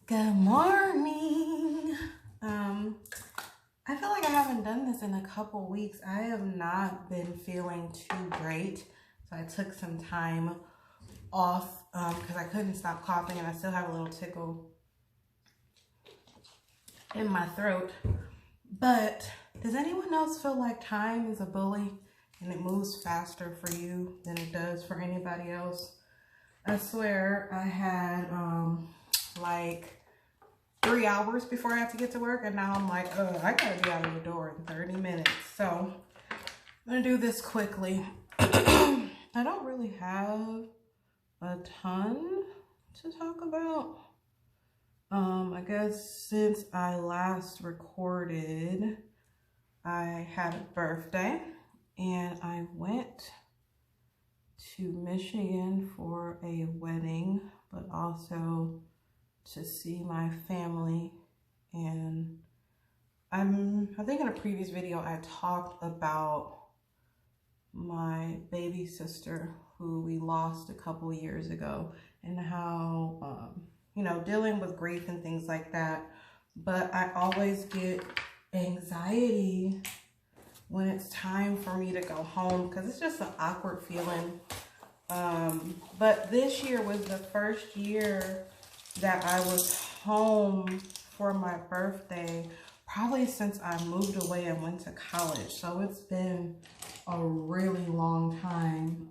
Good morning. I feel like I haven't done this in a couple weeks. I have not been feeling too great, so I took some time off because I couldn't stop coughing and I still have a little tickle in my throat. But does anyone else feel like time is a bully and it moves faster for you than it does for anybody else? I swear I had like 3 hours before I have to get to work, and now I'm like, I gotta be out of the door in 30 minutes. So I'm gonna do this quickly. I don't really have a ton to talk about. I guess since I last recorded, I had a birthday and I went to Michigan for a wedding, but also to see my family. And I think in a previous video I talked about my baby sister who we lost a couple years ago, and how you know, dealing with grief and things like that. But I always get anxiety when it's time for me to go home because it's just an awkward feeling. But this year was the first year that I was home for my birthday, probably since I moved away and went to college. So it's been a really long time.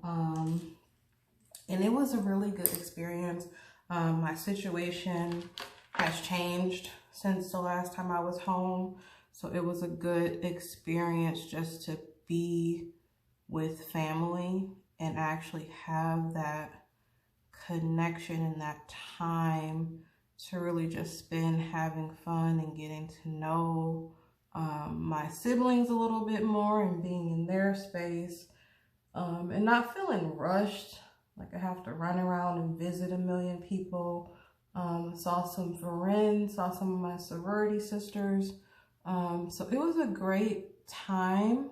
And it was a really good experience. My situation has changed since the last time I was home. So it was a good experience just to be with family and actually have that connection and that time to really just spend having fun and getting to know my siblings a little bit more and being in their space, and not feeling rushed like I have to run around and visit a million people. Saw some friends, saw some of my sorority sisters. So it was a great time.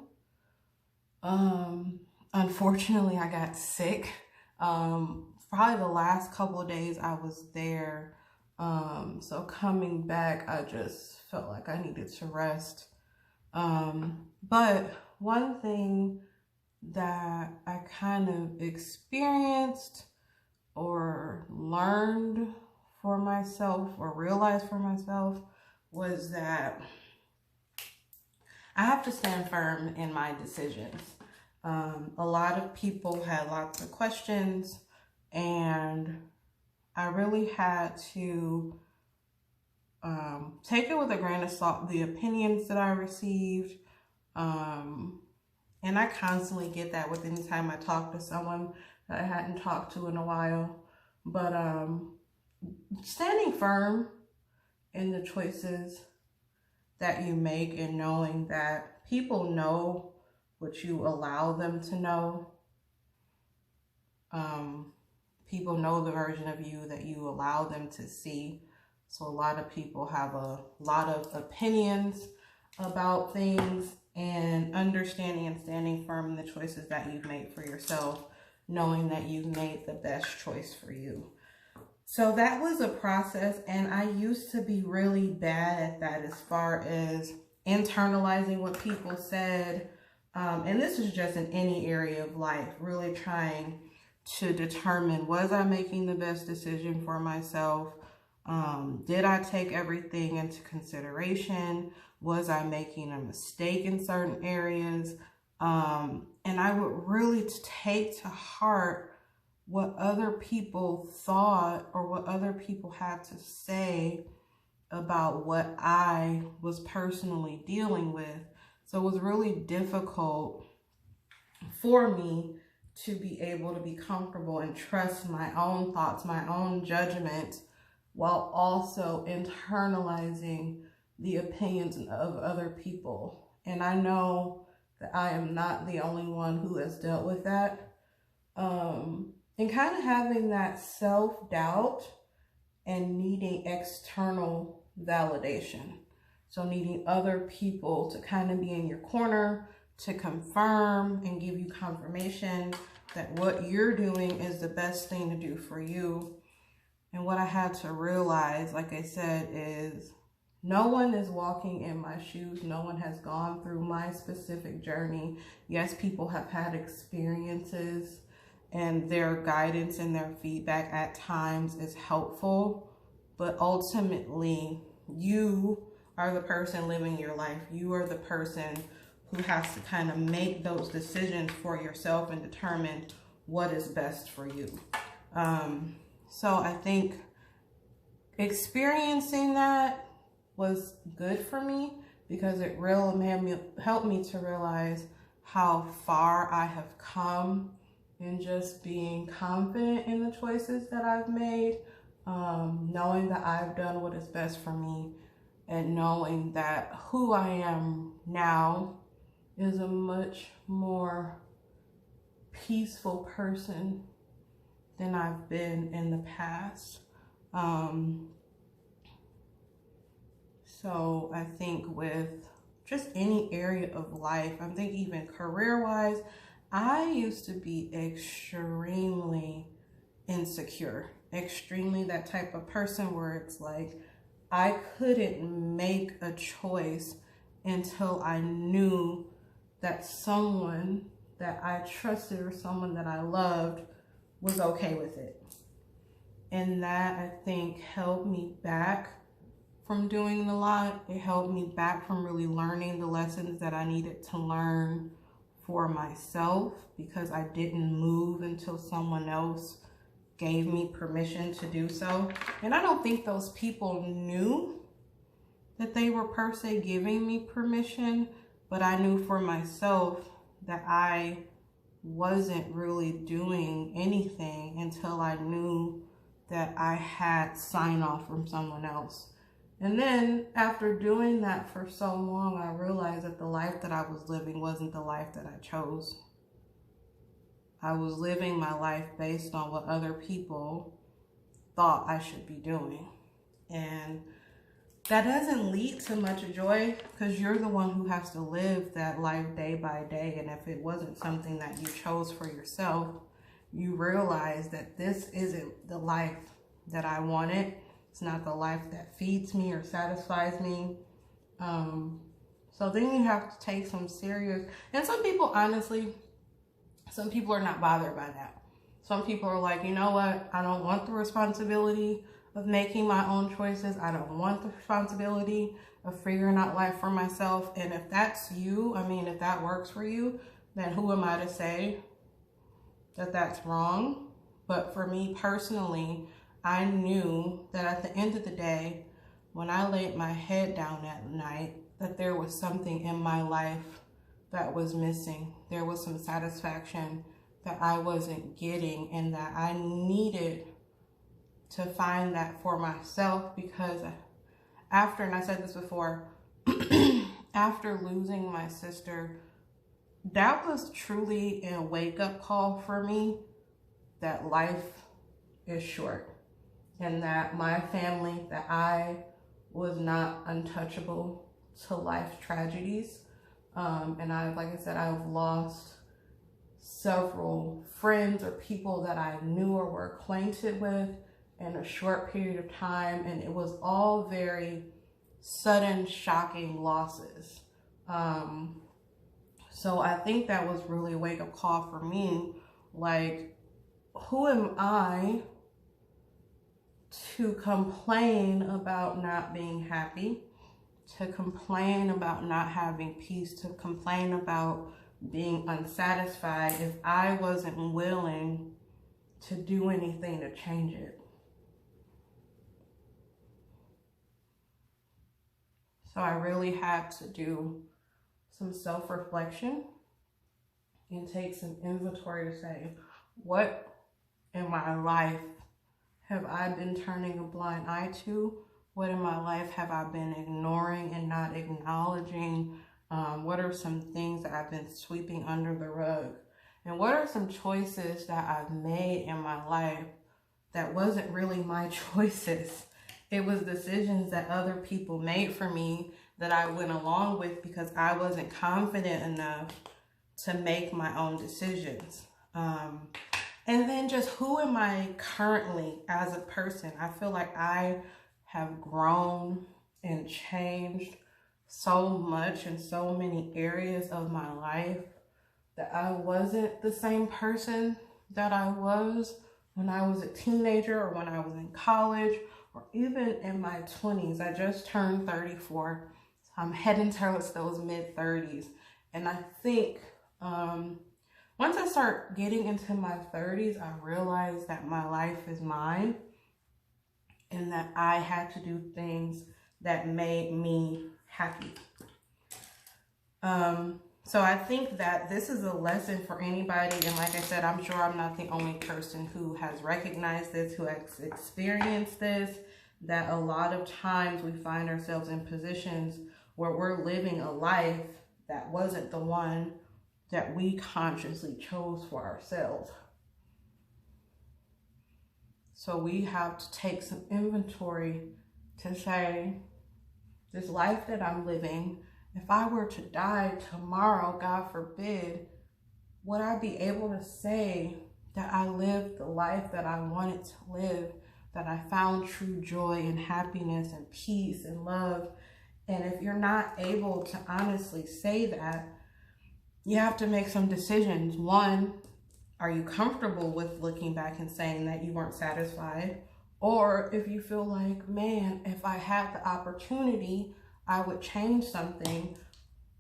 Unfortunately, I got sick. Probably the last couple of days I was there. So coming back, I just felt like I needed to rest. But one thing that I kind of experienced or learned for myself or realized for myself was that I have to stand firm in my decisions. A lot of people had lots of questions, and I really had to take it with a grain of salt, the opinions that I received. And I constantly get that with any time I talk to someone that I hadn't talked to in a while. But standing firm in the choices that you make and knowing that people know what you allow them to know. People know the version of you that you allow them to see. So a lot of people have a lot of opinions about things, and understanding and standing firm in the choices that you've made for yourself, knowing that you've made the best choice for you. So that was a process, and I used to be really bad at that as far as internalizing what people said. And this is just in any area of life, really trying to determine, was I making the best decision for myself? Did I take everything into consideration? Was I making a mistake in certain areas? And I would really take to heart what other people thought or what other people had to say about what I was personally dealing with. So it was really difficult for me to be able to be comfortable and trust my own thoughts, my own judgment, while also internalizing the opinions of other people. And I know that I am not the only one who has dealt with that. And kind of having that self-doubt and needing external validation. So needing other people to kind of be in your corner to confirm and give you confirmation that what you're doing is the best thing to do for you. And what I had to realize, like I said, is no one is walking in my shoes. No one has gone through my specific journey. Yes, people have had experiences, and their guidance and their feedback at times is helpful. But ultimately, you are the person living your life. You are the person who has to kind of make those decisions for yourself and determine what is best for you. So I think experiencing that was good for me, because it really helped me to realize how far I have come in just being confident in the choices that I've made, knowing that I've done what is best for me, and knowing that who I am now is a much more peaceful person than I've been in the past. So I think with just any area of life, I think even career-wise, I used to be extremely insecure, extremely that type of person where it's like I couldn't make a choice until I knew that someone that I trusted or someone that I loved was okay with it. And that, I think, held me back from doing a lot. It held me back from really learning the lessons that I needed to learn for myself, because I didn't move until someone else gave me permission to do so. And I don't think those people knew that they were per se giving me permission, but I knew for myself that I wasn't really doing anything until I knew that I had sign off from someone else. And then after doing that for so long, I realized that the life that I was living wasn't the life that I chose. I was living my life based on what other people thought I should be doing. And that doesn't lead to much joy, because you're the one who has to live that life day by day. And if it wasn't something that you chose for yourself, you realize that this isn't the life that I wanted. It's not the life that feeds me or satisfies me. So then you have to take some serious, and some people, honestly, some people are not bothered by that. Some people are like, you know what? I don't want the responsibility of making my own choices. I don't want the responsibility of figuring out life for myself. And if that's you, I mean, if that works for you, then who am I to say that that's wrong? But for me personally, I knew that at the end of the day, when I laid my head down at night, that there was something in my life that was missing. There was some satisfaction that I wasn't getting, and that I needed to find that for myself. Because after, and I said this before, after losing my sister, that was truly a wake-up call for me that life is short, and that my family, that I was not untouchable to life tragedies. And like I said, I've lost several friends or people that I knew or were acquainted with in a short period of time, and it was all very sudden, shocking losses. So I think that was really a wake-up call for me. Like, who am I to complain about not being happy, to complain about not having peace, to complain about being unsatisfied if I wasn't willing to do anything to change it? So I really had to do some self-reflection and take some inventory to say, what in my life have I been turning a blind eye to? What in my life have I been ignoring and not acknowledging? What are some things that I've been sweeping under the rug? And what are some choices that I've made in my life that wasn't really my choices? It was decisions that other people made for me that I went along with because I wasn't confident enough to make my own decisions. And then just who am I currently as a person? I feel like I have grown and changed so much in so many areas of my life that I wasn't the same person that I was when I was a teenager or when I was in college or even in my 20s. I just turned 34. So I'm heading towards those mid 30s. And I think once I start getting into my 30s, I realized that my life is mine and that I had to do things that made me happy. So I think that this is a lesson for anybody. And like I said, I'm sure I'm not the only person who has recognized this, who has experienced this, that a lot of times we find ourselves in positions where we're living a life that wasn't the one that we consciously chose for ourselves. So we have to take some inventory to say, this life that I'm living, if I were to die tomorrow, God forbid, would I be able to say that I lived the life that I wanted to live, that I found true joy and happiness and peace and love? And if you're not able to honestly say that, you have to make some decisions. One, are you comfortable with looking back and saying that you weren't satisfied? Or if you feel like, man, if I had the opportunity, I would change something.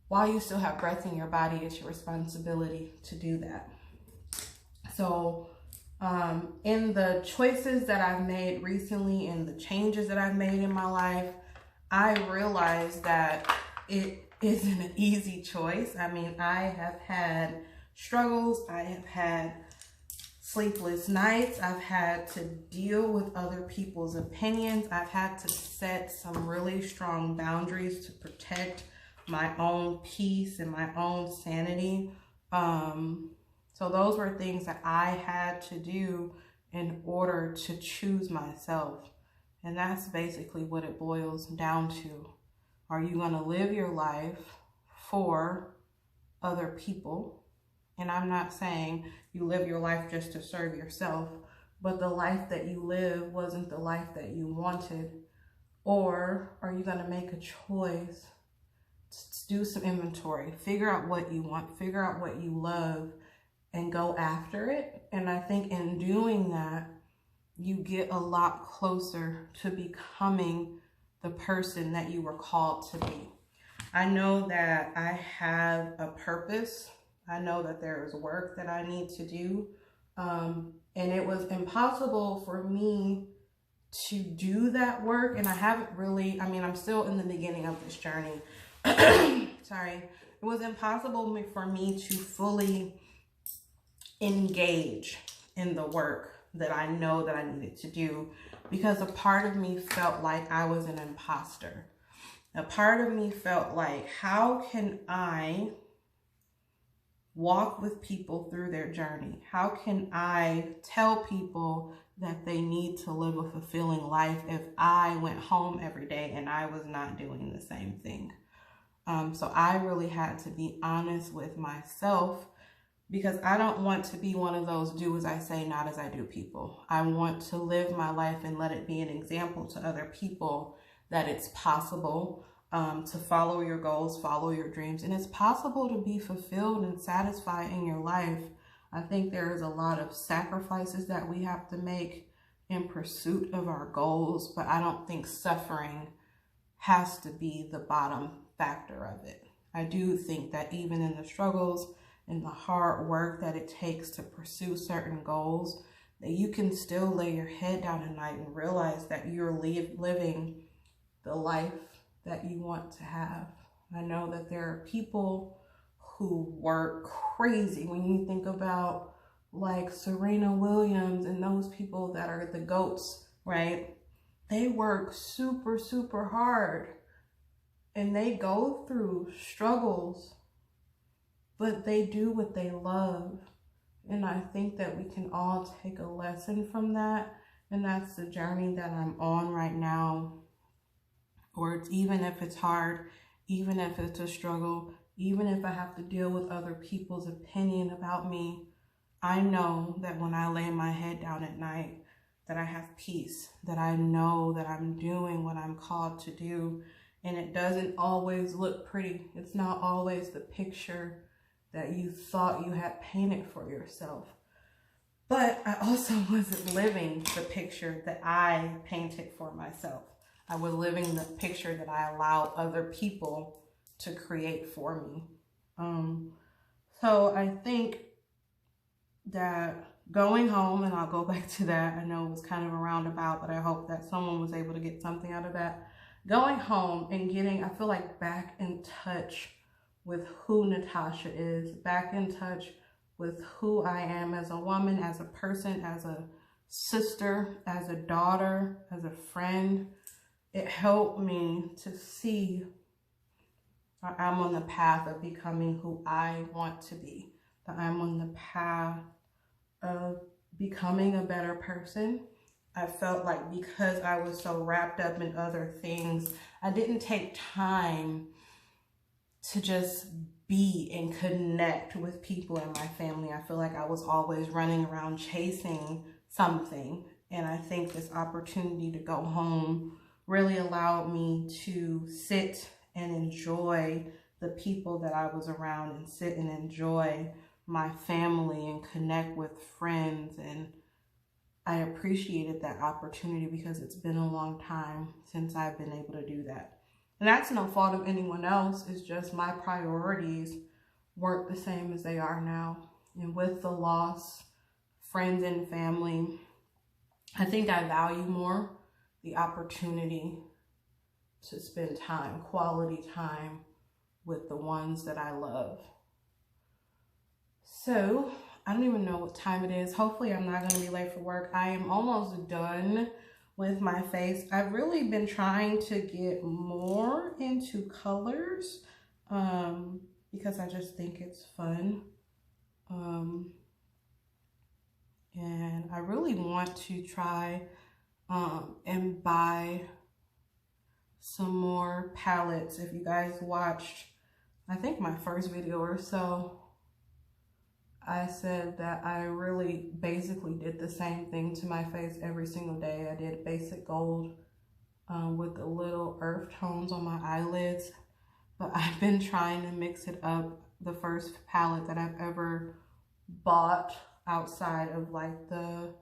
While you still have breath in your body, it's your responsibility to do that. So in the choices that I've made recently and the changes that I've made in my life, I realized that it isn't an easy choice. I mean, I have had struggles. I have had sleepless nights. I've had to deal with other people's opinions. I've had to set some really strong boundaries to protect my own peace and my own sanity. So those were things that I had to do in order to choose myself. And that's basically what it boils down to. Are you going to live your life for other people? And I'm not saying you live your life just to serve yourself, but the life that you live wasn't the life that you wanted. Or are you going to make a choice to do some inventory, figure out what you want, figure out what you love, and go after it? And I think in doing that, you get a lot closer to becoming the person that you were called to be. I know that I have a purpose. I know that there is work that I need to do. And it was impossible for me to do that work. And I haven't really, I mean, I'm still in the beginning of this journey. Sorry. It was impossible for me to fully engage in the work that I know that I needed to do, because a part of me felt like I was an imposter. A part of me felt like, how can I walk with people through their journey? How can I tell people that they need to live a fulfilling life if I went home every day and I was not doing the same thing? So I really had to be honest with myself, because I don't want to be one of those do as I say, not as I do people. I want to live my life and let it be an example to other people that it's possible to follow your goals, follow your dreams, and it's possible to be fulfilled and satisfied in your life. I think there is a lot of sacrifices that we have to make in pursuit of our goals, but I don't think suffering has to be the bottom factor of it. I do think that even in the struggles and the hard work that it takes to pursue certain goals, that you can still lay your head down at night and realize that you're living the life that you want to have. I know that there are people who work crazy. When you think about like Serena Williams and those people that are the GOATs, right? They work super, super hard and they go through struggles, but they do what they love. And I think that we can all take a lesson from that. And that's the journey that I'm on right now. Or even if it's hard, even if it's a struggle, even if I have to deal with other people's opinion about me, I know that when I lay my head down at night, that I have peace, that I know that I'm doing what I'm called to do. And it doesn't always look pretty. It's not always the picture that you thought you had painted for yourself. But I also wasn't living the picture that I painted for myself. I was living the picture that I allowed other people to create for me. So I think that going home, and I'll go back to that, I know it was kind of a roundabout, but I hope that someone was able to get something out of that. Going home and getting, I feel like, back in touch with who Natasha is, back in touch with who I am as a woman, as a person, as a sister, as a daughter, as a friend. It helped me to see I'm on the path of becoming who I want to be, that I'm on the path of becoming a better person. I felt like because I was so wrapped up in other things, I didn't take time to just be and connect with people in my family. I feel like I was always running around chasing something. And I think this opportunity to go home really allowed me to sit and enjoy the people that I was around, and sit and enjoy my family and connect with friends. And I appreciated that opportunity because it's been a long time since I've been able to do that. And that's no fault of anyone else. It's just my priorities weren't the same as they are now. And with the loss, friends and family, I think I value more the opportunity to spend time, quality time, with the ones that I love. So I don't even know what time it is. Hopefully I'm not going to be late for work. I am almost done with my face. I've really been trying to get more into colors because I just think it's fun. And I really want to try and buy some more palettes. If you guys watched, I think my first video or so, I said that I really basically did the same thing to my face every single day. I did basic gold with the little earth tones on my eyelids, but I've been trying to mix it up. The first palette that I've ever bought outside of like the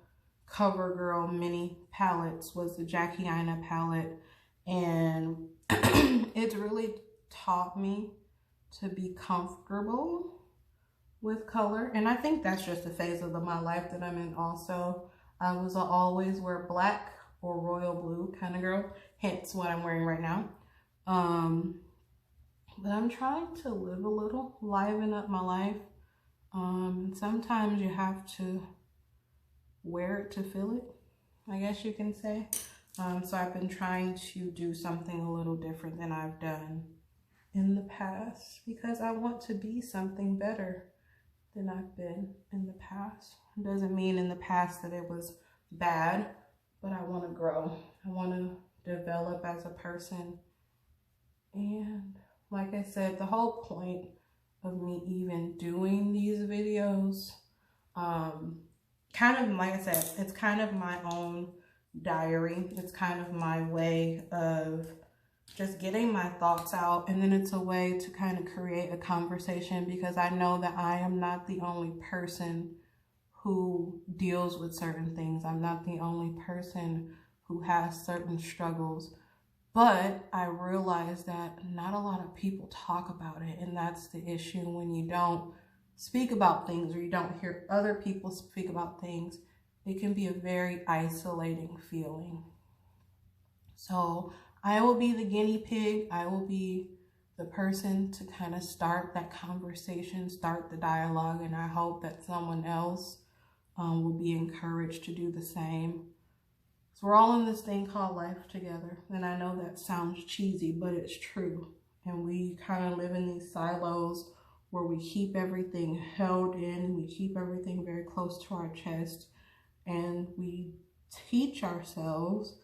CoverGirl mini palettes was the Jackie Aina palette, and it's really taught me to be comfortable with color. And I think that's just a phase of my life that I'm in also. I was always wear black or royal blue kind of girl, hence what I'm wearing right now. But I'm trying to live a little, liven up my life. Sometimes you have to wear it to feel it, I guess you can say. So I've been trying to do something a little different than I've done in the past because I want to be something better than I've been in the past. It doesn't mean in the past that it was bad, but I want to grow. I want to develop as a person. And like I said, the whole point of me even doing these videos, kind of, like I said, it's kind of my own diary. It's kind of my way of just getting my thoughts out, and then it's a way to kind of create a conversation because I know that I am not the only person who deals with certain things. I'm not the only person who has certain struggles, but I realize that not a lot of people talk about it, and that's the issue. When you don't speak about things or you don't hear other people speak about things, it can be a very isolating feeling. So I will be the guinea pig. I will be the person to kind of start that conversation, start the dialogue, and I hope that someone else will be encouraged to do the same. So we're all in this thing called life together, and I know that sounds cheesy, but it's true. And we kind of live in these silos where we keep everything held in, we keep everything very close to our chest, and we teach ourselves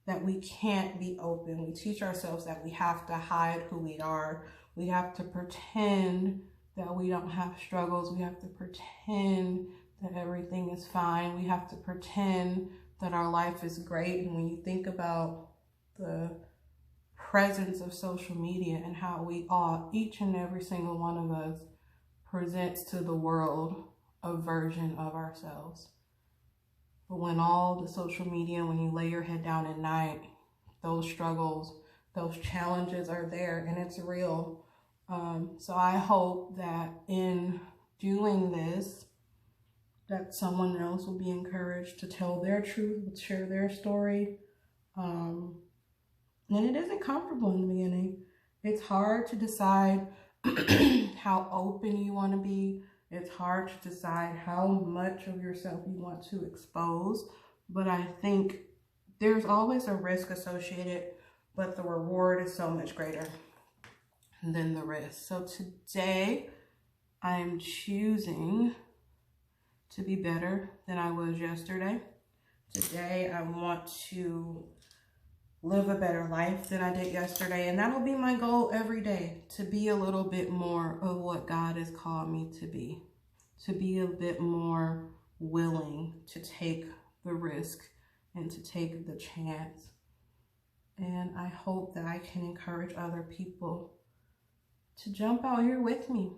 that we can't be open. We teach ourselves that we have to hide who we are. We have to pretend that we don't have struggles. We have to pretend that everything is fine. We have to pretend that our life is great. And when you think about the presence of social media and how we all, each and every single one of us, presents to the world a version of ourselves. But when all the social media, when you lay your head down at night, those struggles, those challenges are there, and it's real. So I hope that in doing this, that someone else will be encouraged to tell their truth, share their story. And it isn't comfortable in the beginning. It's hard to decide how open you want to be. It's hard to decide how much of yourself you want to expose. But I think there's always a risk associated, but the reward is so much greater than the risk. So today, I'm choosing to be better than I was yesterday. Today, I want to live a better life than I did yesterday. And that'll be my goal every day, to be a little bit more of what God has called me to be a bit more willing to take the risk and to take the chance. And I hope that I can encourage other people to jump out here with me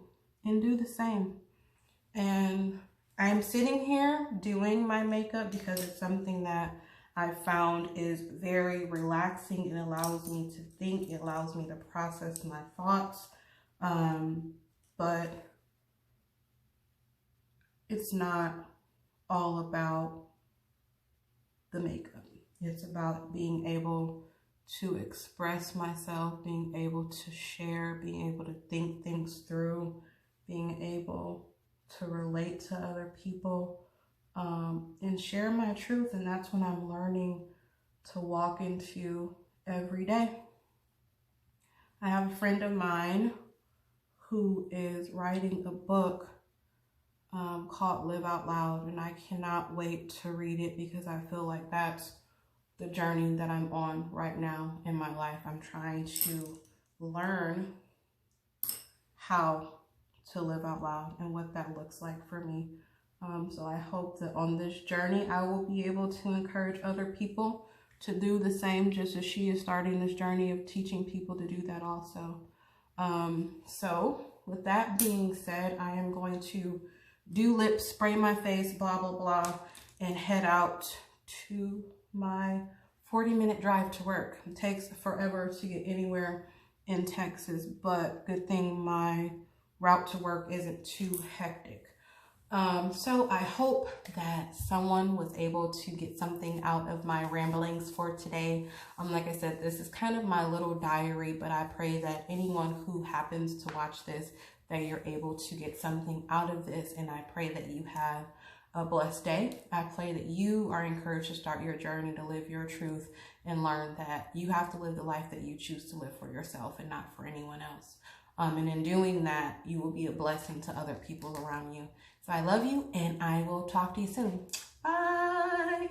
and do the same. And I'm sitting here doing my makeup because it's something that I found is very relaxing. It allows me to think. It allows me to process my thoughts. But it's not all about the makeup. It's about being able to express myself, being able to share, being able to think things through, being able to relate to other people, and share my truth. And that's when I'm learning to walk into every day. I have a friend of mine who is writing a book called Live Out Loud, and I cannot wait to read it because I feel like that's the journey that I'm on right now in my life. I'm trying to learn how to live out loud and what that looks like for me. So I hope that on this journey, I will be able to encourage other people to do the same, just as she is starting this journey of teaching people to do that also. So with that being said, I am going to do lips, spray my face, blah, blah, blah, and head out to my 40-minute drive to work. It takes forever to get anywhere in Texas, but good thing my route to work isn't too hectic. So I hope that someone was able to get something out of my ramblings for today. Like I said, this is kind of my little diary, but I pray that anyone who happens to watch this, that you're able to get something out of this. And I pray that you have a blessed day. I pray that you are encouraged to start your journey to live your truth and learn that you have to live the life that you choose to live for yourself and not for anyone else. And in doing that, you will be a blessing to other people around you. So I love you, and I will talk to you soon. Bye.